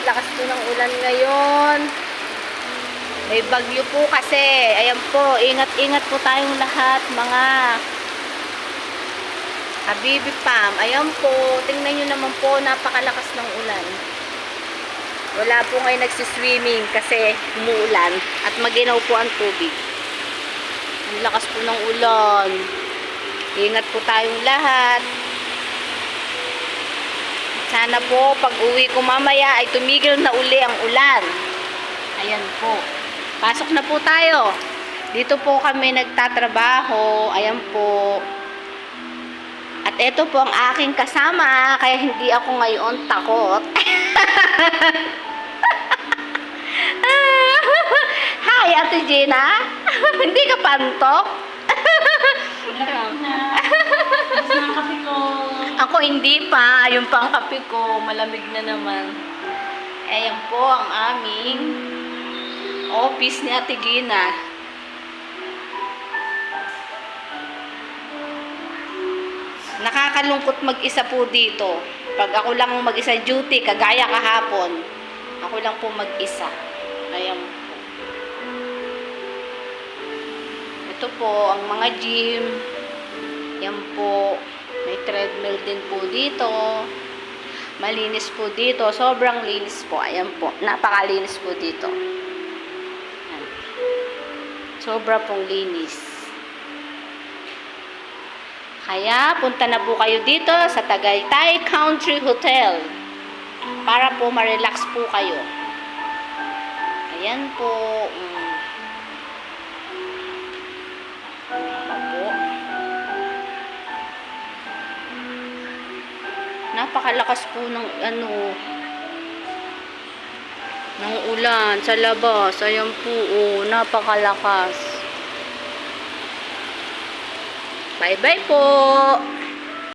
Lakas po ng ulan ngayon. May bagyo po kasi. Ayan po, ingat-ingat po tayong lahat, mga Habibi Pam. Ayan po, tingnan nyo naman po, napakalakas ng ulan. Wala po ngayon nagsiswimming kasi umuulan at maginaw po ang tubig. Ang lakas po ng ulan. Ingat po tayong lahat. Sana po pag uwi ko mamaya ay tumigil na uli ang ulan. Ayan po. Pasok na po tayo. Dito po kami nagtatrabaho. Ayan po. At ito po ang aking kasama. Kaya hindi ako ngayon takot. Hi, Ate Gina. Hindi ka pantok? Gusto ng kape ko. Ako hindi pa. Ayun pa ang kape ko. Malamig na naman. Ayan po ang aming office ni Ate Gina. Nakakalungkot mag-isa po dito. Pag ako lang mag-isa duty, kagaya kahapon, ako lang po mag-isa. Ayan po. Ito po ang mga gym. Yan po. May treadmill din po dito. Malinis po dito. Sobrang linis po. Ayan po. Napakalinis po dito. Ayan. Sobra pong linis. Kaya punta na po kayo dito sa Tagaytay Country Hotel para po ma-relax po kayo. Ayan po. Opo. Napakalakas po ng ng ulan sa labas. Ayan po, napakalakas. Bye-bye po.